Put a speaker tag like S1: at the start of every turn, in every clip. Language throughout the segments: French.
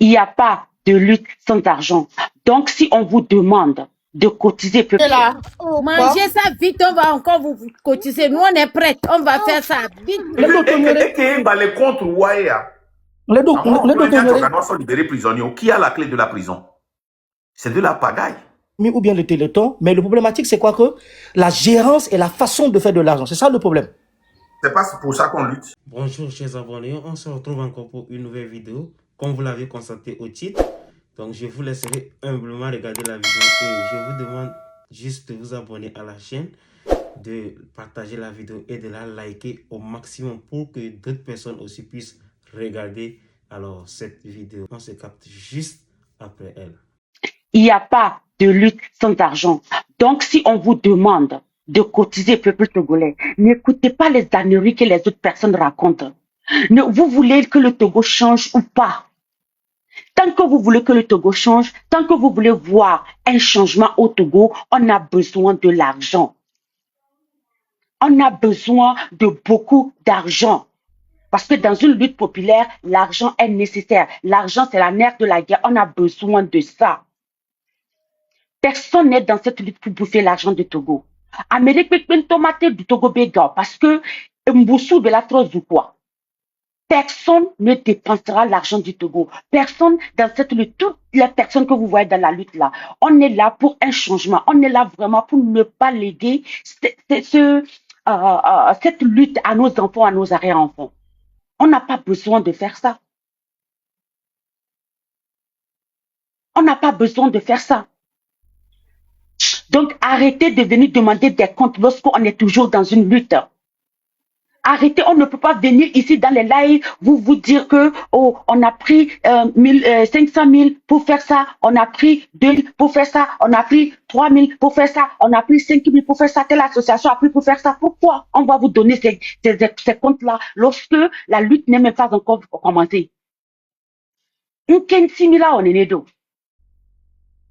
S1: Il n'y a pas de lutte sans argent. Donc, si on vous demande de cotiser,
S2: mangez ça vite, on va encore vous cotiser. Nous, on est prêts, on va faire ça vite.
S3: Les contre les docteurs sont libérés prisonniers. Qui a la clé de la prison? C'est de la pagaille.
S4: Ou bien le Téléthon. Mais le problématique, c'est quoi que la gérance et la façon de faire de l'argent. C'est ça le problème.
S3: C'est pas pour ça qu'on lutte.
S5: Bonjour chers abonnés, on se retrouve encore pour une nouvelle vidéo. Comme vous l'avez constaté au titre, donc je vous laisserai humblement regarder la vidéo et je vous demande juste de vous abonner à la chaîne, de partager la vidéo et de la liker au maximum pour que d'autres personnes aussi puissent regarder alors cette vidéo. On se capte juste après elle.
S1: Il n'y a pas de lutte sans argent. Donc, si on vous demande de cotiser, peuple togolais, n'écoutez pas les âneries que les autres personnes racontent. Vous voulez que le Togo change ou pas? Tant que vous voulez que le Togo change, tant que vous voulez voir un changement au Togo, on a besoin de l'argent. On a besoin de beaucoup d'argent. Parce que dans une lutte populaire, l'argent est nécessaire. L'argent, c'est la nerf de la guerre. On a besoin de ça. Personne n'est dans cette lutte pour bouffer l'argent du Togo. Amérique peut tomate du Togo béga parce que Mboussou de la trosse ou quoi. Personne ne dépensera l'argent du Togo. Personne dans cette lutte, toutes les personnes que vous voyez dans la lutte là, on est là pour un changement. On est là vraiment pour ne pas léguer cette lutte à nos enfants, à nos arrière-enfants. On n'a pas besoin de faire ça. On n'a pas besoin de faire ça. Donc, arrêtez de venir demander des comptes lorsqu'on est toujours dans une lutte. Arrêtez, on ne peut pas venir ici dans les lives, vous dire que, oh, on a pris 500 000 pour faire ça, on a pris 2 000 pour faire ça, on a pris 3 000 pour faire ça, on a pris 5 000 pour faire ça, telle association a pris pour faire ça. Pourquoi on va vous donner ces comptes-là lorsque la lutte n'est même pas encore commencée? Une 15 000 là, on est né d'eau.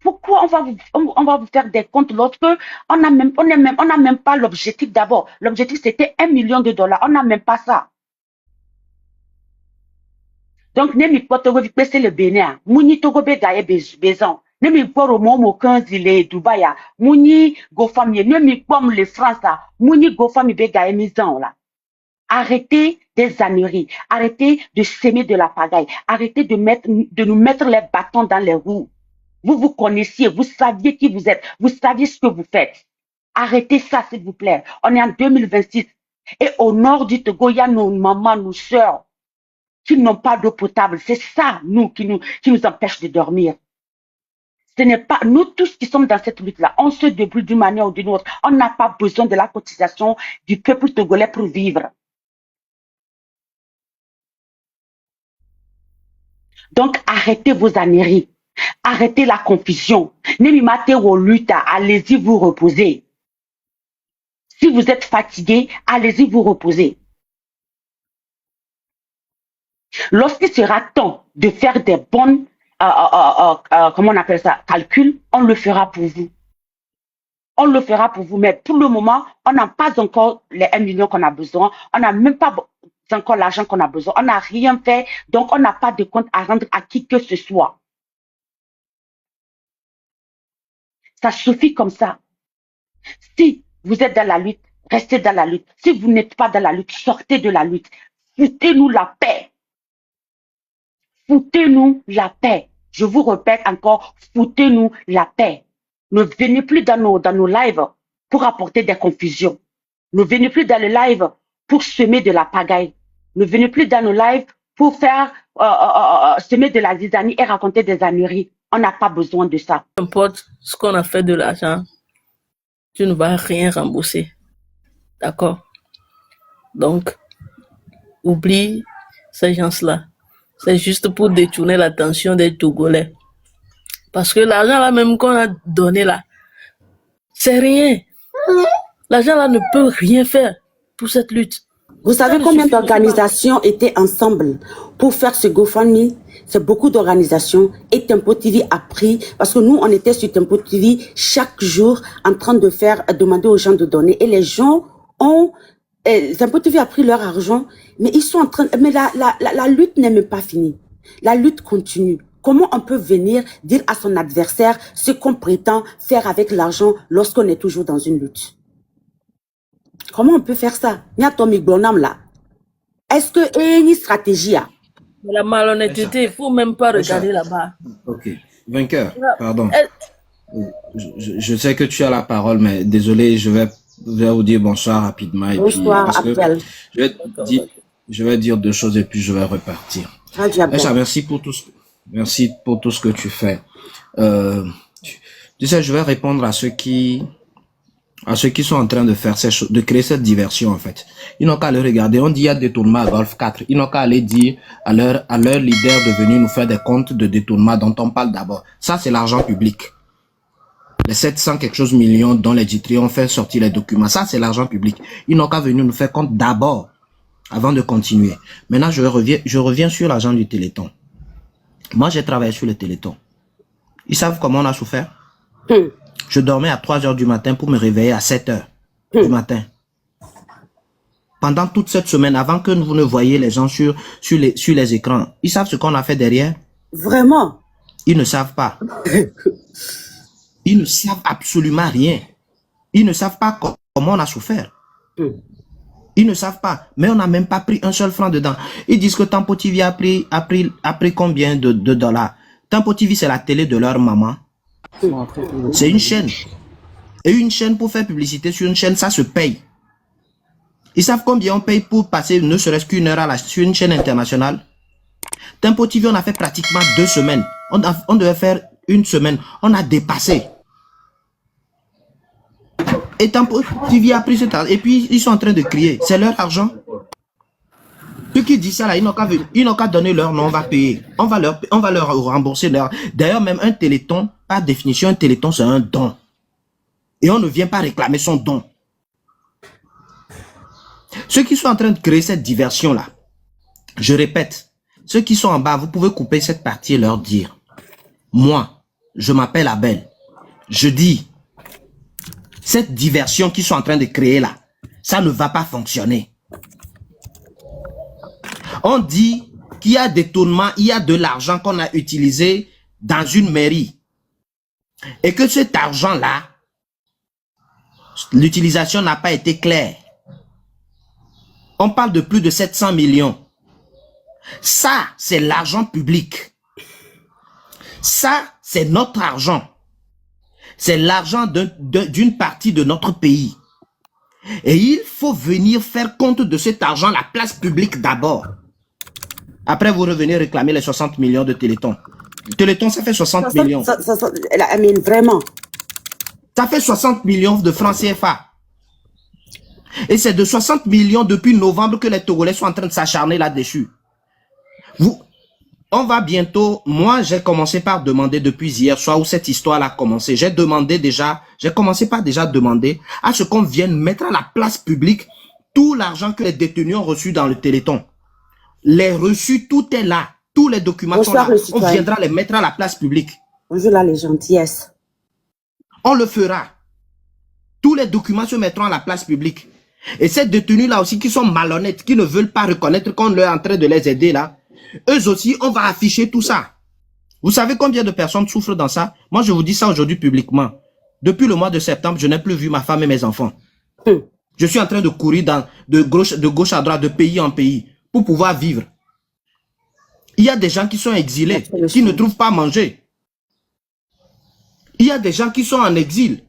S1: Pourquoi on va vous faire des comptes lorsque on n'a même pas l'objectif d'abord. L'objectif c'était $1 million. On n'a même pas ça. Donc, nemi poto c'est le Bénin. Mouni togo begaye bezan. Nemi poro momo 15 il Dubaï. Mouni go famille. Nemi pom le France. Mouni go famille begaye mizan là. Arrêtez des âneries. Arrêtez de s'aimer de la pagaille. Arrêtez de nous mettre les bâtons dans les roues. Vous vous connaissiez, vous saviez qui vous êtes, vous saviez ce que vous faites. Arrêtez ça, s'il vous plaît. On est en 2026. Et au nord du Togo, il y a nos mamans, nos sœurs qui n'ont pas d'eau potable. C'est ça, qui nous empêche de dormir. Ce n'est pas nous tous qui sommes dans cette lutte-là. On se débrouille d'une manière ou d'une autre. On n'a pas besoin de la cotisation du peuple togolais pour vivre. Donc, arrêtez vos âneries. Arrêtez la confusion. Allez-y vous reposer. Si vous êtes fatigué, allez-y vous reposer. Lorsqu'il sera temps de faire des bonnes, comment on appelle ça, calculs, on le fera pour vous. On le fera pour vous. Mais pour le moment, on n'a pas encore les 1 million qu'on a besoin. On n'a même pas encore l'argent qu'on a besoin. On n'a rien fait. Donc, on n'a pas de compte à rendre à qui que ce soit. Ça suffit comme ça. Si vous êtes dans la lutte, restez dans la lutte. Si vous n'êtes pas dans la lutte, sortez de la lutte. Foutez-nous la paix. Foutez-nous la paix. Je vous répète encore, foutez-nous la paix. Ne venez plus dans nos lives pour apporter des confusions. Ne venez plus dans le live pour semer de la pagaille. Ne venez plus dans nos lives pour faire semer de la zizanie et raconter des âneries. On n'a pas besoin de ça.
S6: Peu importe ce qu'on a fait de l'argent, tu ne vas rien rembourser. D'accord? Donc, oublie ces gens-là. C'est juste pour détourner l'attention des Togolais. Parce que l'argent là même qu'on a donné là, c'est rien. L'argent là ne peut rien faire pour cette lutte.
S7: Vous savez combien d'organisations étaient ensemble pour faire ce GoFundMe? C'est beaucoup d'organisations. Et Tempo TV a pris, parce que nous, on était sur Tempo TV chaque jour en train de demander aux gens de donner. Et les gens ont, Tempo TV a pris leur argent, mais ils sont en train, mais la lutte n'est même pas finie. La lutte continue. Comment on peut venir dire à son adversaire ce qu'on prétend faire avec l'argent lorsqu'on est toujours dans une lutte? Comment on peut faire ça? Est-ce que y a une stratégie?
S6: La malhonnêteté, il ne faut même pas regarder là-bas.
S8: Ok. Vainqueur, pardon. Je sais que tu as la parole, mais désolé, je vais vous dire bonsoir rapidement. Et
S7: bonsoir,
S8: puis, parce que je vais dire deux choses et puis je vais repartir. Merci pour tout ce que tu fais. Tu sais, je vais répondre à ceux qui sont en train de faire de créer cette diversion, en fait. Ils n'ont qu'à le regarder. On dit il y a détournement à Golf 4. Ils n'ont qu'à aller dire à leur leader de venir nous faire des comptes de détournement dont on parle d'abord. Ça, c'est l'argent public. Les 700 quelque chose millions dont les Djitri ont fait sortir les documents. Ça, c'est l'argent public. Ils n'ont qu'à venir nous faire compte d'abord avant de continuer. Maintenant, je reviens sur l'argent du Téléthon. Moi, j'ai travaillé sur le Téléthon. Ils savent comment on a souffert? Je dormais à 3 heures du matin pour me réveiller à 7 heures du matin. Pendant toute cette semaine, avant que vous ne voyiez les gens sur les écrans, ils savent ce qu'on a fait derrière?
S7: Vraiment?
S8: Ils ne savent pas. Ils ne savent absolument rien. Ils ne savent pas comment on a souffert. Ils ne savent pas. Mais on n'a même pas pris un seul franc dedans. Ils disent que Tempo TV a pris combien de dollars? Tempo TV, c'est la télé de leur maman. C'est une chaîne. Et une chaîne, pour faire publicité sur une chaîne, ça se paye. Ils savent combien on paye pour passer ne serait-ce qu'une heure sur une chaîne internationale? Tempo TV, on a fait pratiquement 2 semaines. On devait faire 1 semaine. On a dépassé. Et Tempo TV a pris cet argent. Et puis, ils sont en train de crier. C'est leur argent. Ceux qui disent ça, là, ils n'ont qu'à donner leur nom, on va payer. On va leur rembourser leur... D'ailleurs, même un téléthon, par définition, un téléthon, c'est un don. Et on ne vient pas réclamer son don. Ceux qui sont en train de créer cette diversion-là, je répète, ceux qui sont en bas, vous pouvez couper cette partie et leur dire, moi, je m'appelle Abel. Je dis, cette diversion qu'ils sont en train de créer là, ça ne va pas fonctionner. On dit qu'il y a détournement, il y a de l'argent qu'on a utilisé dans une mairie. Et que cet argent-là, l'utilisation n'a pas été claire. On parle de plus de 700 millions. Ça, c'est l'argent public. Ça, c'est notre argent. C'est l'argent d'une partie de notre pays. Et il faut venir faire compte de cet argent, la place publique d'abord. Après, vous revenez réclamer les 60 millions de Téléthon. Téléthon, ça fait 60 millions.
S7: Vraiment.
S8: Ça fait 60 millions de francs CFA. Et c'est de 60 millions depuis novembre que les Togolais sont en train de s'acharner là-dessus. On va bientôt... Moi, j'ai commencé par demander depuis hier soir où cette histoire a commencé. J'ai commencé par déjà demander à ce qu'on vienne mettre à la place publique tout l'argent que les détenus ont reçu dans le Téléthon. Les reçus, tout est là. Tous les documents sont là. On viendra les mettre à la place publique.
S7: Bonjour là, les gentillesses.
S8: On le fera. Tous les documents se mettront à la place publique. Et ces détenus-là aussi qui sont malhonnêtes, qui ne veulent pas reconnaître qu'on est en train de les aider là, eux aussi, on va afficher tout ça. Vous savez combien de personnes souffrent dans ça? Moi, je vous dis ça aujourd'hui publiquement. Depuis le mois de septembre, je n'ai plus vu ma femme et mes enfants. Je suis en train de courir de gauche à droite, de pays en pays, pour pouvoir vivre. Il y a des gens qui sont exilés, qui ne trouvent pas à manger. Il y a des gens qui sont en exil.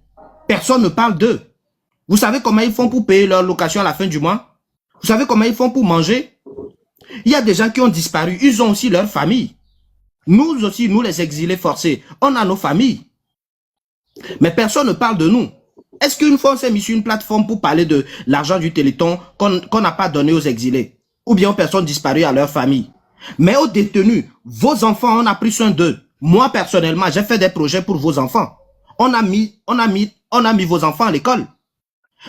S8: Personne ne parle d'eux. Vous savez comment ils font pour payer leur location à la fin du mois? Vous savez comment ils font pour manger? Il y a des gens qui ont disparu. Ils ont aussi leur famille. Nous aussi, nous les exilés forcés, on a nos familles. Mais personne ne parle de nous. Est-ce qu'une fois on s'est mis sur une plateforme pour parler de l'argent du Téléthon qu'on n'a pas donné aux exilés? Ou bien aux personnes disparues à leur famille? Mais aux détenus, vos enfants, on a pris soin d'eux. Moi, personnellement, j'ai fait des projets pour vos enfants. On a mis vos enfants à l'école.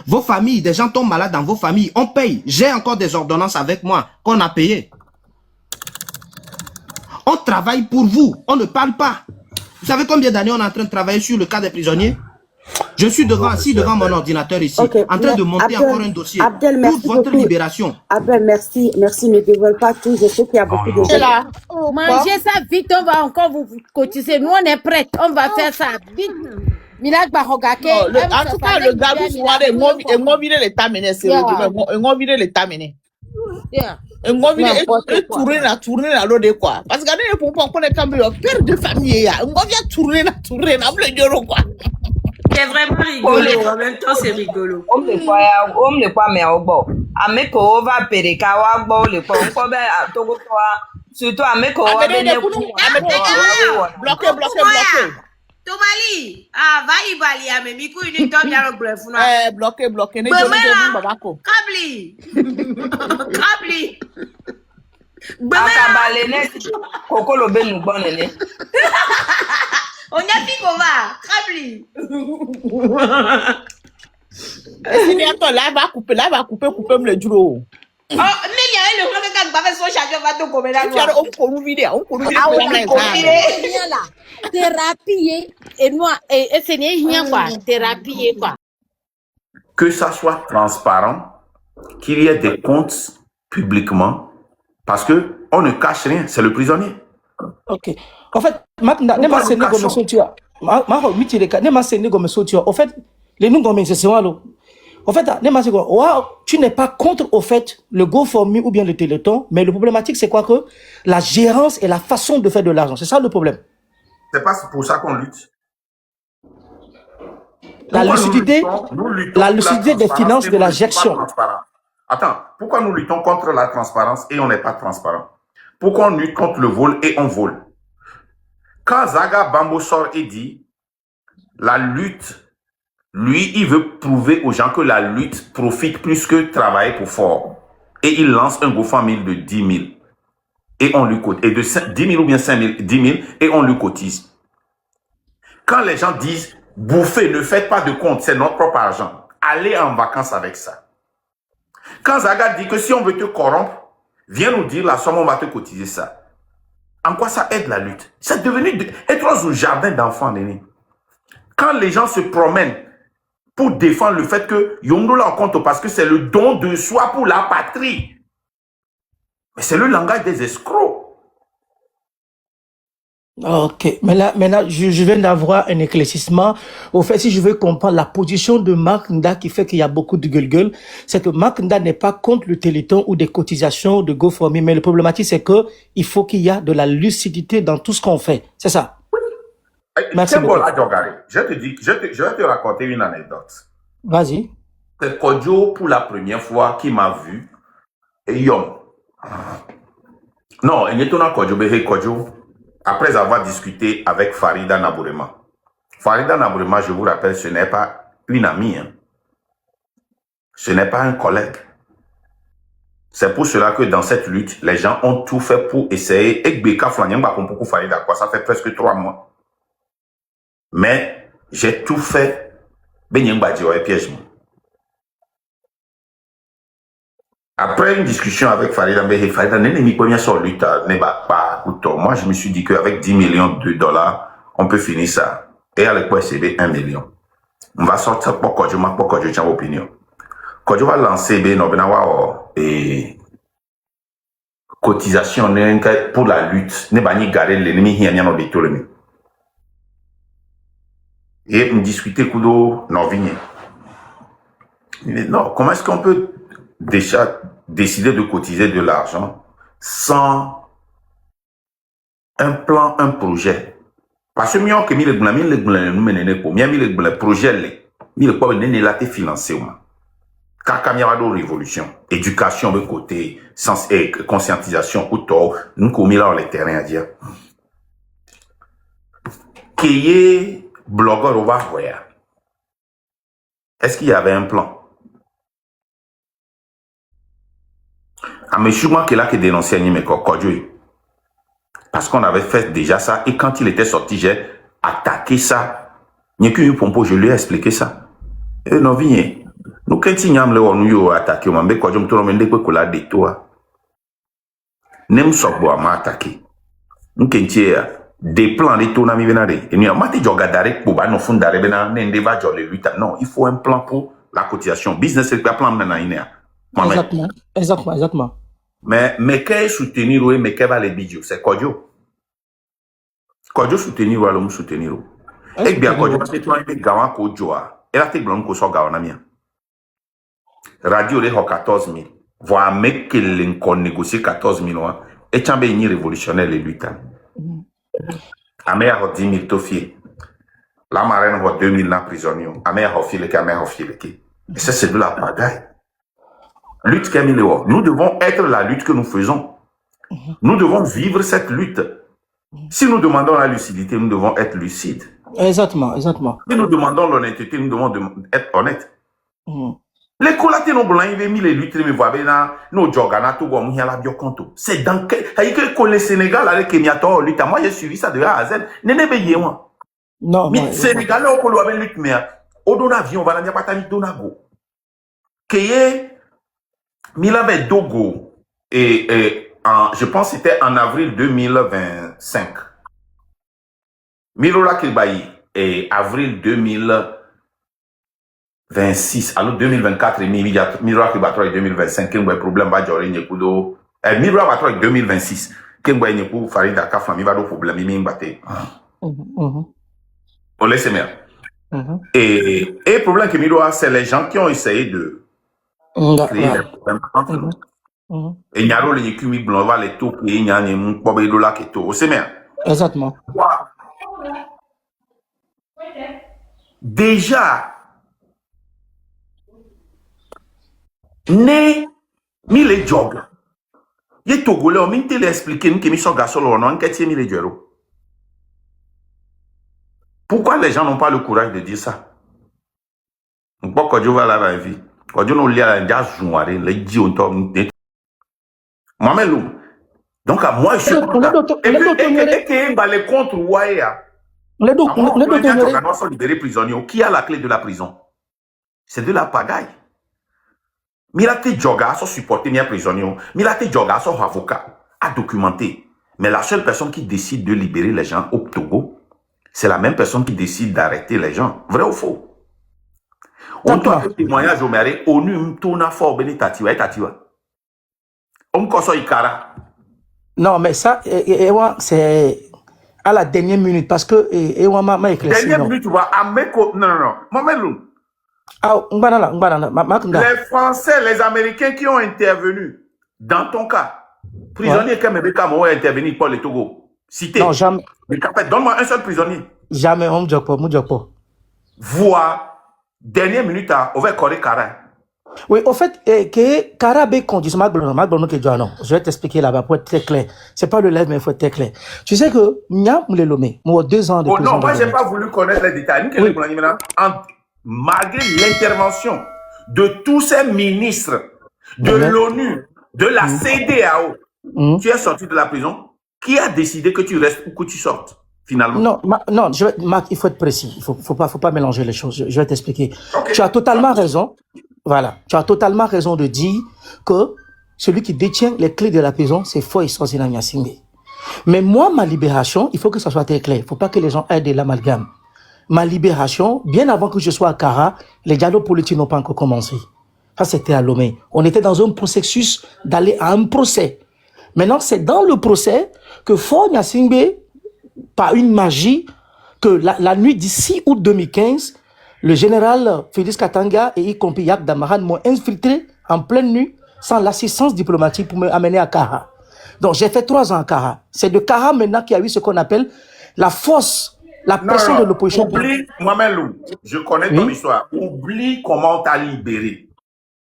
S8: Vos familles, des gens tombent malades dans vos familles, on paye. J'ai encore des ordonnances avec moi qu'on a payées. On travaille pour vous, on ne parle pas. Vous savez combien d'années on est en train de travailler sur le cas des prisonniers? Je suis assis devant mon ordinateur ici, en train de monter
S7: Abdel,
S8: encore un dossier
S7: Abdel,
S8: pour
S7: merci
S8: votre
S7: beaucoup.
S8: libération.
S7: Abdel, merci, ne dévoile pas tout. Je sais qu'il y a beaucoup de gens.
S2: Là. Mangez ça vite, on va encore vous cotiser. Nous, on est prêts, on va faire ça vite.
S9: En tout cas, le gars, vous voyez, on vient les terminer, c'est on vient les terminer. On vient tourner à l'eau de quoi. Parce que nous, pour qu'on ait comme père de famille, on vient tourner, on veut dire quoi.
S10: C'est vraiment rigolo, en même temps c'est rigolo.
S11: On le quoi mais au bon. Ameko va pereka wa bon le quoi. On peut bien togo toi. Surtout ameko va venir.
S9: Bloqué.
S10: Tomali, va y bali à mes micro une tombe à le bref.
S9: Bloqué.
S10: Kabli.
S11: Akabalene koko lo be nous bonne.
S10: On a dit qu'on va, Kabli.
S9: Attends, là, va couper le duro.
S10: Oh, mais il y a le bloc qui va faire son chargeur, va te commettre la loi.
S9: On vidéo.
S2: Thérapie, et moi, et ce n'est rien quoi, thérapie quoi.
S3: Que ça soit transparent, qu'il y ait des comptes publiquement, parce que on ne cache rien, c'est le prisonnier.
S4: Ok. En fait, maintenant, ne m'enseigne comme ça, tu as. En fait, les noms comme c'est là. En fait, tu n'es pas contre, au fait, le GoFundMe ou bien le Téléthon, mais le problématique, c'est quoi que la gérance et la façon de faire de l'argent. C'est ça le problème.
S3: C'est pas pour ça qu'on lutte.
S4: La lucidité des finances de la gestion.
S3: Attends, pourquoi nous luttons contre la transparence et on n'est pas transparent? Pourquoi on lutte contre le vol et on vole? Quand Zaga Bambo sort et dit la lutte, lui, il veut prouver aux gens que la lutte profite plus que travailler pour fort. Et il lance un GoFundMe de 10 000. Et on lui cotise. Et de 10 000 ou bien 5 000, 10 000, et on lui cotise. Quand les gens disent, bouffez, ne faites pas de compte, c'est notre propre argent. Allez en vacances avec ça. Quand Zaga dit que si on veut te corrompre, viens nous dire la somme, on va te cotiser ça. En quoi ça aide la lutte? C'est devenu être dans un jardin d'enfants, Néné. Quand les gens se promènent pour défendre le fait que Yondo là en compte parce que c'est le don de soi pour la patrie. Mais c'est le langage des escrocs.
S4: Ok, maintenant je viens d'avoir un éclaircissement. Au fait, si je veux comprendre la position de Mark Nda qui fait qu'il y a beaucoup de gueule, c'est que Mark Nda n'est pas contre le Téléthon ou des cotisations de GoFundMe, mais le problématique c'est que il faut qu'il y ait de la lucidité dans tout ce qu'on fait. C'est ça. Merci beaucoup.
S3: Je vais te raconter une anecdote.
S4: Vas-y.
S3: C'est Kodjo pour la première fois qui m'a vu et Yom. Non, il n'y a pas Kodjo. Après avoir discuté avec Farida Nabourema. Farida Nabourema, je vous rappelle, ce n'est pas une amie. Hein. Ce n'est pas un collègue. C'est pour cela que dans cette lutte, les gens ont tout fait pour essayer. Et Beka Flanyamba, Farida, quoi, ça fait presque 3 mois. Mais j'ai tout fait. Après une discussion avec Farida, moi je me suis dit qu'avec 10 millions de dollars, on peut finir ça. Et à l'époque, c'est 1 million. On va sortir pour que je tiens opinion. Quand je vais lancer et cotisation pour la lutte, ne pas ni garer l'ennemi, il y a un détourné. Et me discuter Kudo Norvigné. Non, comment est-ce qu'on peut déjà décider de cotiser de l'argent sans un plan, un projet? Parce que mieux que le projet, il faut financer. Kakamiyado révolution, éducation de côté, sens et conscientisation autour, nous commis là les terrains à dire. Qui est blogueur au Bahoya? Est-ce qu'il y avait un plan? Ah, mais je suis moi qui l'a dénoncé Nime Kodjo. Parce qu'on avait fait déjà ça et quand il était sorti, j'ai attaqué ça. Je lui ai expliqué ça. Et non, vignez. Nous, quand il y a un attaqué, on m'a dit que je me suis dit de toi. Nem sokbo m'a attaqué. Nous, des plans de tonami benade. Et nous avons dit jogadare pour ba no fundare bena nende va jole 8 ans. Non, il faut un plan pour la cotisation. Business c'est pas plan maintenant inéa.
S4: Exactement.
S3: Mais qu'est soutenir ou mais qu'est va les bidjou, c'est Kodjo. Kodjo soutenir ou alors soutenir. Et bien Kodjo parce que tu as un gawan Kodjo a. Et là t'es blanc ko so gawana mia. Radio les 14 000. Voir mec que l'on négocie 14 000 et tu as une révolutionnaire les 8 ans. Amé a 10 000 tofiés. La marraine a 2 000 ans prisonniers. Amé a refilé qui, amé a refilé qui. Et ça, c'est de la bagaille. Lutte Camille, nous devons être la lutte que nous faisons. Nous devons vivre cette lutte. Si nous demandons la lucidité, nous devons être lucides.
S4: Exactement.
S3: Si nous demandons l'honnêteté, nous devons être honnêtes. Les collatés non blancs, ils ont mis les luttes, mais voilà, nos jogana, tout le monde a bien compte. C'est dans quel, que le Sénégal avec Kenyatta, lutte. Moi, j'ai suivi ça de A à Z. N'est pas moi.
S4: Non,
S3: mais Sénégal, on peut le lutte, mais au don avion, on va la pas donago. Qu'est Milabé Dogo et je pense que c'était en avril 2025. Mirola Kilbayi et avril 2026. Alors 2024 et Mirola Kilbayi 2025. Quel problème va durer Nyekudo? Mirola va 2026. Quel est le Farida Kaflami va do problème mi mbate. On laisse bien. Et le problème que Mirola, c'est les gens qui ont essayé de créer des problèmes entre nous. Et il y a les écumes blancs, va les taux, et il y a les moukobe de la keto. C'est bien.
S4: Exactement.
S3: Déjà, né, mi les jog. Yé Togolais, on m'a expliqué que mi sont garçons, on a enquêté mi les jero. Pourquoi les gens n'ont pas le courage de dire ça? Pourquoi quand je vais à la vie? Quand je n'ai pas la joie, les dit on tombe. Mamelou. Donc, à moi, je suis content. Et les contre Ouaya. Les gens sont libérés prisonniers. Qui a la clé de la prison? C'est de la pagaille. Milate Djoga sont supportés, ni prisonniers. Milate Djoga sont avocats, à documenter. Mais la seule personne qui décide de libérer les gens au Togo, c'est la même personne qui décide d'arrêter les gens. Vrai ou faux? On doit faire témoignage au maire. ONU tourne fort, Benitatiwa et Tatiwa. On conçoit Ikara.
S4: Non, mais ça, c'est à la dernière minute parce que
S3: dernière minute, tu vois, non. Mamelou. Les Français, les Américains qui ont intervenu dans ton cas, prisonnier Kamebeka ont intervenu pour le Togo. Cité.
S4: Non, jamais.
S3: Donne-moi un seul prisonnier.
S4: Jamais, on ne dit pas.
S3: Voir, dernière minute, on va correr Kara.
S4: Oui, au fait, que Karabe conduit, je vais t'expliquer là-bas pour être très clair. C'est pas le live, mais il faut être très clair. Tu sais que, Nya Moulelomé, moi, 2 ans de prison.
S3: Non, moi, j'ai pas voulu connaître les détails. Oui. Malgré l'intervention de tous ces ministres, de l'ONU, de la CEDEAO, tu es sorti de la prison. Qui a décidé que tu restes ou que tu sortes, finalement?
S4: Non, Marc, il faut être précis. Il faut pas mélanger les choses. Je vais t'expliquer. Okay. Tu as totalement raison. Voilà. Tu as totalement raison de dire que celui qui détient les clés de la prison, c'est Foy Swaziland Nyasingbe. Mais moi, ma libération, il faut que ça soit très clair. Il ne faut pas que les gens aient de l'amalgame. Ma libération, bien avant que je sois à Kara, les dialogues politiques n'ont pas encore commencé. Ça, c'était à Lomé. On était dans un processus d'aller à un procès. Maintenant, c'est dans le procès que Foy Nyasingbe, par une magie, que la nuit du 6 août 2015, le général Félix Katanga et y compris Yak Damaran m'ont infiltré en pleine nuit sans l'assistance diplomatique pour me amener à Kara. Donc j'ai fait 3 ans à Kara. C'est de Kara maintenant qu'il y a eu ce qu'on appelle la force, la pression de l'opposition.
S3: Oublie, Mamelou, je connais ton histoire. Oublie comment t'as libéré.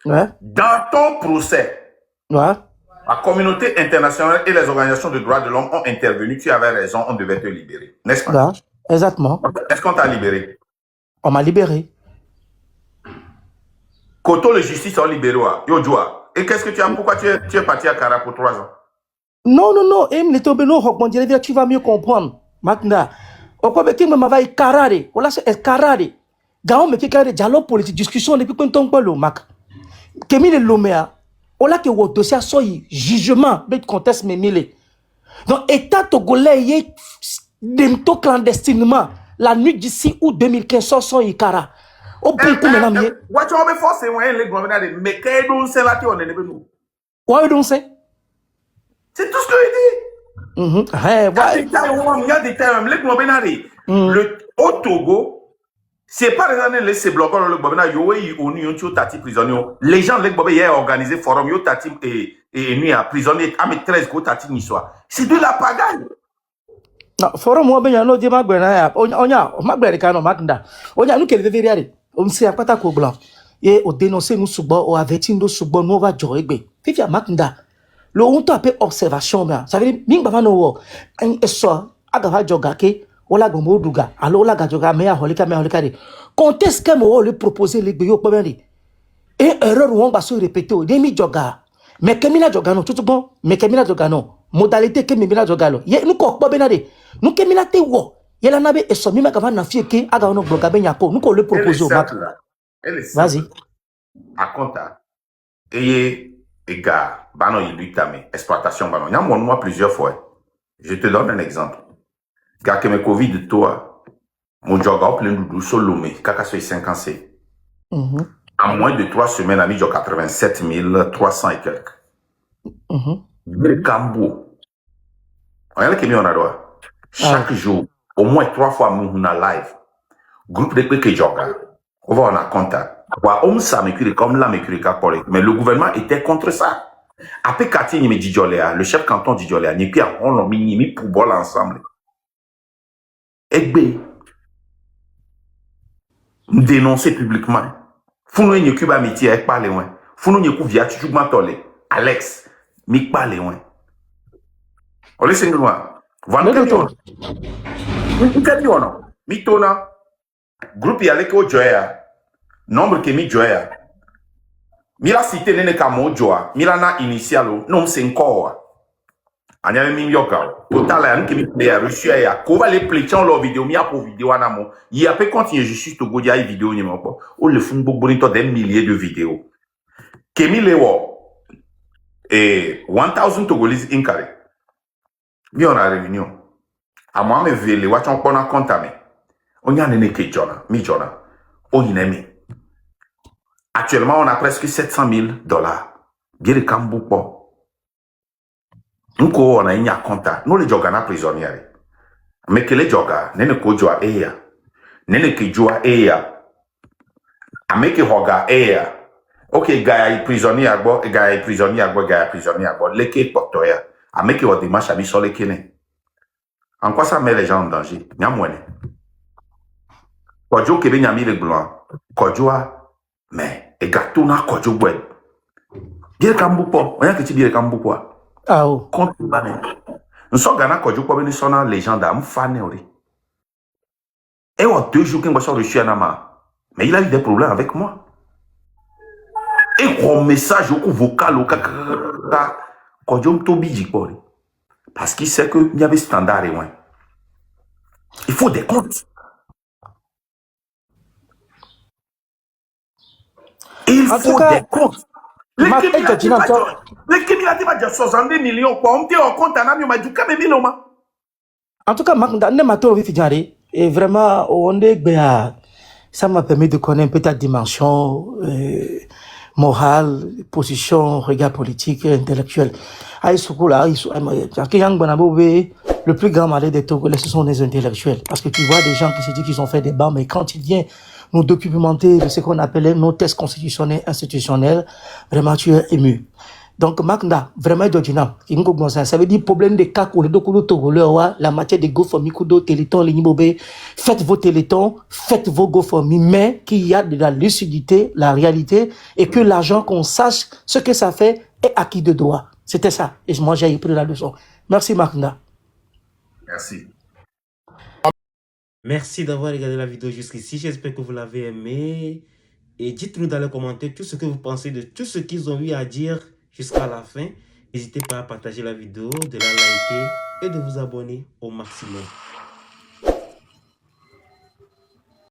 S4: Ouais.
S3: Dans ton procès, la communauté internationale et les organisations de droits de l'homme ont intervenu. Tu avais raison, on devait te libérer. N'est-ce pas?
S4: Exactement.
S3: Est-ce qu'on t'a libéré?
S4: On m'a libéré.
S3: Koto, les justices ont libéré. Et qu'est-ce que tu as? Pourquoi tu es parti à Kara pour 3 ans?
S4: Non. Tu vas mieux comprendre. Maintenant, dialogue politique, discussion depuis quand on parle, Mac. Kemile Lomea, on a que votre dossier soit jugement, mais conteste mes mille. Donc, État togolais, Demto clandestinement, la nuit d'ici août 2015, sans Ikara. Au point où maintenant,
S3: what you have forcé, les gouvernements, mais qu'est-ce que c'est là qui on est nous?
S4: Ouais, donc c'est
S3: tout ce que je dis. Il y a des termes, les gouvernements, au Togo, c'est pas les années, les bloqueurs, le gouvernement, yo tati prisonnier. Les gens, les gouvernements, ont organisé forum, yo tati et nuit à prisonnier, à mes 13 go tati niswa. C'est de la pagaille.
S4: Non, forum, moi, ben, y'a dit, Magbena, Magbericano, Magda. Onya, nous, qu'elle veut dire, on sait à pas ta blanc. Et au dénoncer, nous, subo, au avertir, nous, subo, nous, va jouer, Fifia Magda. Le honte appelle observation, ça veut dire, Ming no un so, agava jogake, ola gomo duga, alors la gajoga, mea holika, quand est-ce que moi le proposer les bio pomeri? Et erreur ou on va se répéter, demi joga. Mais Kemila jogano, tout bon, mais Kemila jogano, modalité que Kemila jogalo. Ye nous ko benade. Nous Kemila te wo. Ye la nabe et so mi makava na fie ke aga no bloga ben yako. Nous ko le proposer au mak. Vas-y.
S3: À compta. Et gars, bano yilutame, exploitation bano. Y'a moi plusieurs fois. Je te donne un exemple. Gars que me Covid de toi, mon joga plein de solomé, kaka soy 50 En moins de 3 semaines, à mis 87 300 et quelques. Le Cambo. Regardez que on a droit. Chaque jour, au moins 3 fois, nous avons live. Groupe de que joga. On va en a contact. Comme là, mais le gouvernement était contre ça. Après, Cathy, le chef canton Didjoléa, on l'a mis pour bol ensemble. Et B, dénoncer publiquement. Founou n'y cuba métier avec pas les loin. Founou n'y via tu tolé. Alex, mi pas les loin. On laisse nous voir. Voilà que tu non. Mi tona. Groupe y allait qu'au joya. Nombre que mi joya. Mi la cité nene kamo joa. Mi la na initialo. Non c'est encore. Anya mi yoka. Total an que mi a reçu ya. Kova les pléchants leur vidéo mi a pour vidéo anamo. Il a peut continuer je suis Togo dia vidéo ni mo ko. O le fun bonito des milliers de vidéos. Kemi lewo et 1000 Togolese incare. Mi on a réunion. A moi me vele wa chon pona compta me. On y a nene ke jona, mi jona. O yinemi. Actuellement, on a presque $700,000. Bien de Kamboupo. Nous, on a une compta. Nous, les jogana prisonniers. Mais que les joga, nene ko joa eya. Nene ke joa eya. Ameke hoga eya. Ok, gaya prisonnier agbo, gaya prisonnier agbo. Leke portoya. Ameke ho dimanche ami sur le kene. En quoi ça met les gens en danger? Nyamwene. Kodjo kebe nyami le blanc. Kodjoa. Mais, et gâteau n'a quoi de bois. Bien Kamboupo, on y a que tu bien Kamboupo.
S4: Ah oh.
S3: Contre Bané. Nous sommes gagnants quoi de bois, nous sommes légende, nous fanons. Et on 2 jours qu'on va sortir de Chianama. Mais il a eu des problèmes avec moi. Et un message au vocal au caca. Quoi de tobi d'y parce qu'il sait qu'il y avait standard et ouais. Il faut des comptes. Il faut des comptes. Les Kémilatis va dire 62 millions. On te en compte, on a dit quand même millions.
S4: En tout cas, et vraiment, ça m'a permis de connaître un peu ta dimension morale, position, regard politique et intellectuel. Le plus grand malheur des Togolais, ce sont les intellectuels. Parce que tu vois des gens qui se disent qu'ils ont fait des bas, mais quand ils viennent nous documenter de ce qu'on appelait nos tests constitutionnels, institutionnels, vraiment tu es ému. Donc, Maknda, vraiment, ça veut dire problème des cas pour les Togolais, la matière des GoFundMe, Kudo, Téléthon, les Nibobé, faites vos Téléthons, faites vos GoFundMe, mais qu'il y a de la lucidité, la réalité, et que l'argent, qu'on sache ce que ça fait et à qui de droit. C'était ça. Et moi, j'ai pris la leçon. Merci, Maknda.
S3: Merci.
S5: Merci d'avoir regardé la vidéo jusqu'ici. J'espère que vous l'avez aimé. Et dites-nous dans les commentaires tout ce que vous pensez de tout ce qu'ils ont eu à dire jusqu'à la fin. N'hésitez pas à partager la vidéo, de la liker et de vous abonner au maximum.